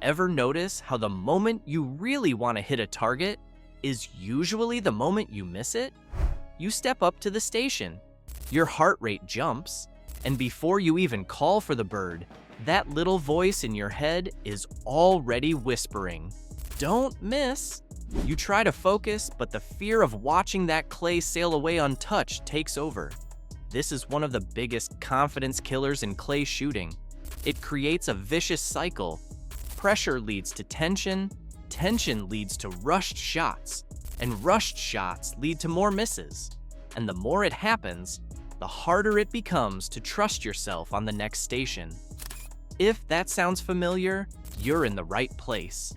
Ever notice how the moment you really want to hit a target is usually the moment you miss it? You step up to the station, your heart rate jumps, and before you even call for the bird, that little voice in your head is already whispering, "Don't miss." You try to focus, but the fear of watching that clay sail away untouched takes over. This is one of the biggest confidence killers in clay shooting. It creates a vicious cycle. Pressure leads to tension, tension leads to rushed shots, and rushed shots lead to more misses. And the more it happens, the harder it becomes to trust yourself on the next station. If that sounds familiar, you're in the right place.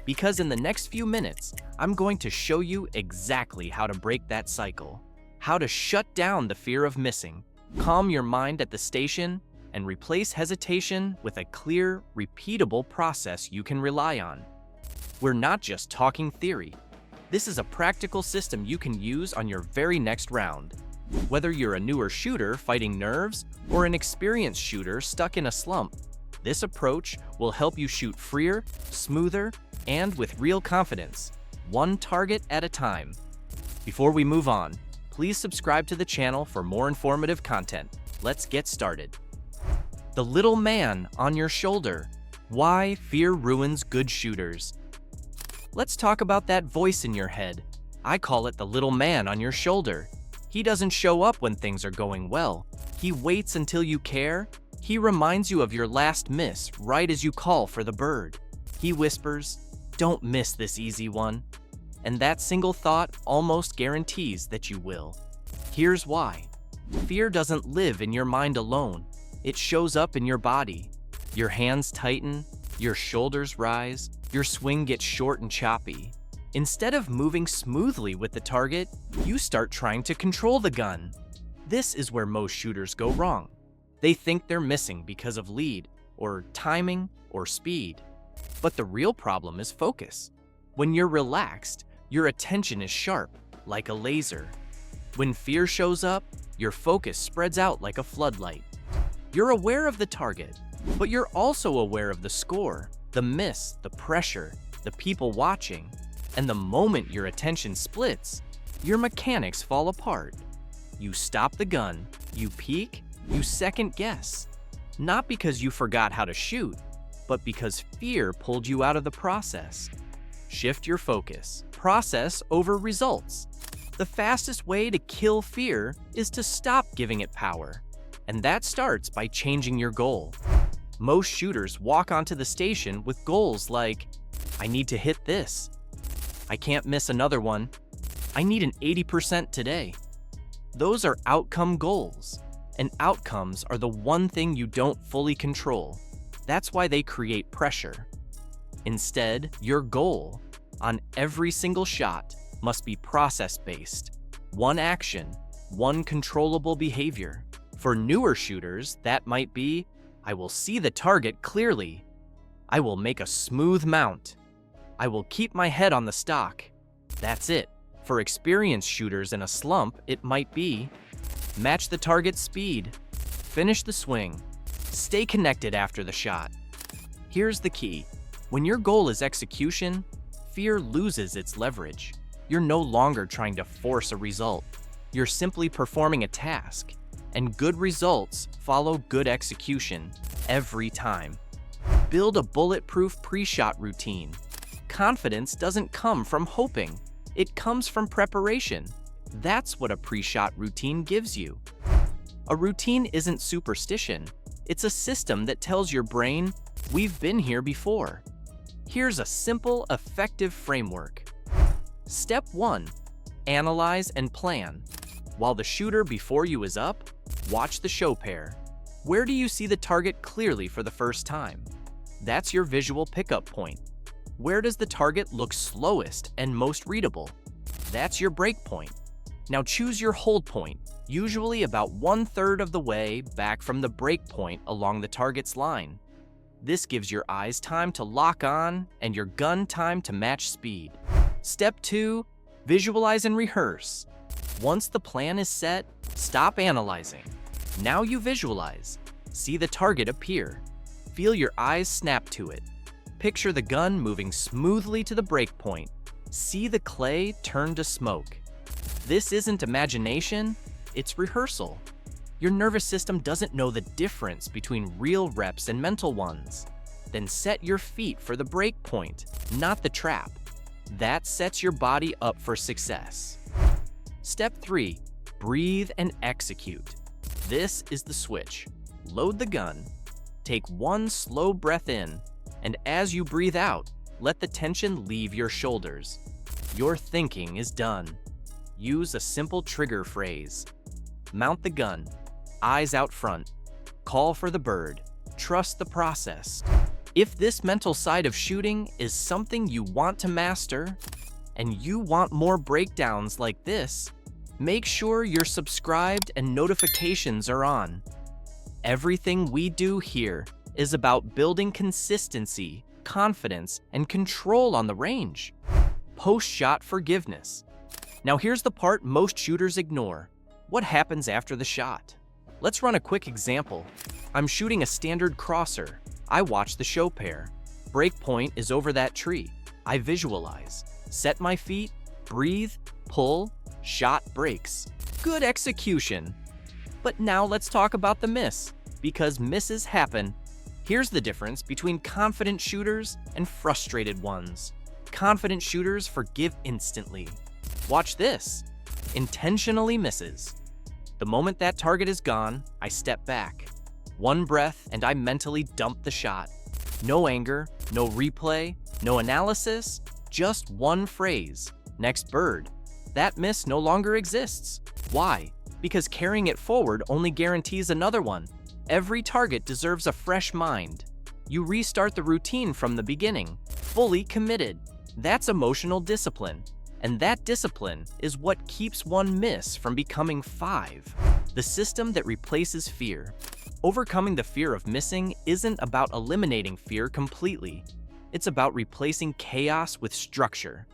Because in the next few minutes, I'm going to show you exactly how to break that cycle, how to shut down the fear of missing, calm your mind at the station, and replace hesitation with a clear, repeatable process you can rely on. We're not just talking theory. This is a practical system you can use on your very next round. Whether you're a newer shooter fighting nerves or an experienced shooter stuck in a slump, this approach will help you shoot freer, smoother, and with real confidence, one target at a time. Before we move on, please subscribe to the channel for more informative content. Let's get started. The little man on your shoulder. Why fear ruins good shooters. Let's talk about that voice in your head. I call it the little man on your shoulder. He doesn't show up when things are going well. He waits until you care. He reminds you of your last miss right as you call for the bird. He whispers, "Don't miss this easy one." And that single thought almost guarantees that you will. Here's why. Fear doesn't live in your mind alone. It shows up in your body. Your hands tighten, your shoulders rise, your swing gets short and choppy. Instead of moving smoothly with the target, you start trying to control the gun. This is where most shooters go wrong. They think they're missing because of lead, or timing, or speed. But the real problem is focus. When you're relaxed, your attention is sharp, like a laser. When fear shows up, your focus spreads out like a floodlight. You're aware of the target, but you're also aware of the score, the miss, the pressure, the people watching. And the moment your attention splits, your mechanics fall apart. You stop the gun, you peek, you second guess. Not because you forgot how to shoot, but because fear pulled you out of the process. Shift your focus. Process over results. The fastest way to kill fear is to stop giving it power. And that starts by changing your goal. Most shooters walk onto the station with goals like, "I need to hit this. I can't miss another one. I need an 80% today." Those are outcome goals, and outcomes are the one thing you don't fully control. That's why they create pressure. Instead, your goal on every single shot must be process-based. One action, one controllable behavior. For newer shooters, that might be, "I will see the target clearly. I will make a smooth mount. I will keep my head on the stock." That's it. For experienced shooters in a slump, it might be, "Match the target's speed. Finish the swing. Stay connected after the shot." Here's the key. When your goal is execution, fear loses its leverage. You're no longer trying to force a result. You're simply performing a task. And good results follow good execution every time. Build a bulletproof pre-shot routine. Confidence doesn't come from hoping. It comes from preparation. That's what a pre-shot routine gives you. A routine isn't superstition. It's a system that tells your brain, "We've been here before." Here's a simple, effective framework. Step 1. Analyze and plan. While the shooter before you is up, watch the show pair. Where do you see the target clearly for the first time? That's your visual pickup point. Where does the target look slowest and most readable? That's your break point. Now choose your hold point, usually about 1/3 of the way back from the break point along the target's line. This gives your eyes time to lock on and your gun time to match speed. Step 2. Visualize and rehearse. Once the plan is set, stop analyzing. Now you visualize. See the target appear. Feel your eyes snap to it. Picture the gun moving smoothly to the break point. See the clay turn to smoke. This isn't imagination, it's rehearsal. Your nervous system doesn't know the difference between real reps and mental ones. Then set your feet for the break point, not the trap. That sets your body up for success. Step 3. Breathe and execute. This is the switch. Load the gun, take one slow breath in, and as you breathe out, let the tension leave your shoulders. Your thinking is done. Use a simple trigger phrase. Mount the gun, eyes out front. Call for the bird. Trust the process. If this mental side of shooting is something you want to master, and you want more breakdowns like this, make sure you're subscribed and notifications are on. Everything we do here is about building consistency, confidence, and control on the range. Post-shot forgiveness. Now here's the part most shooters ignore. What happens after the shot? Let's run a quick example. I'm shooting a standard crosser. I watch the show pair. Break point is over that tree. I visualize. Set my feet, breathe, pull, shot breaks. Good execution. But now let's talk about the miss, because misses happen. Here's the difference between confident shooters and frustrated ones. Confident shooters forgive instantly. Watch this. Intentionally misses. The moment that target is gone, I step back. One breath and I mentally dump the shot. No anger, no replay, no analysis, just one phrase. Next bird. That miss no longer exists. Why? Because carrying it forward only guarantees another one. Every target deserves a fresh mind. You restart the routine from the beginning, fully committed. That's emotional discipline. And that discipline is what keeps one miss from becoming 5. The system that replaces fear. Overcoming the fear of missing isn't about eliminating fear completely. It's about replacing chaos with structure.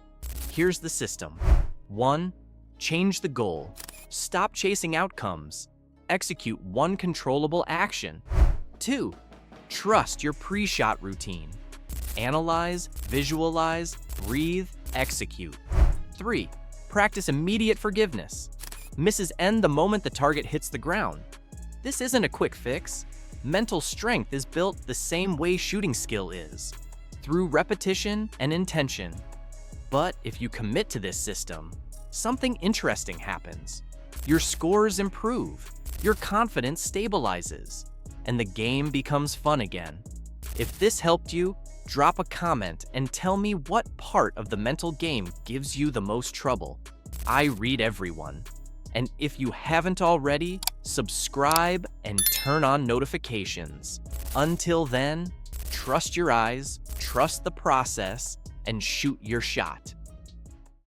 Here's the system. 1. Change the goal. Stop chasing outcomes. Execute one controllable action. 2. Trust your pre-shot routine. Analyze, visualize, breathe, execute. 3. Practice immediate forgiveness. Misses end the moment the target hits the ground. This isn't a quick fix. Mental strength is built the same way shooting skill is, through repetition and intention. But if you commit to this system, something interesting happens. Your scores improve, your confidence stabilizes, and the game becomes fun again. If this helped you, drop a comment and tell me what part of the mental game gives you the most trouble. I read everyone. And if you haven't already, subscribe and turn on notifications. Until then, trust your eyes, trust the process, and shoot your shot.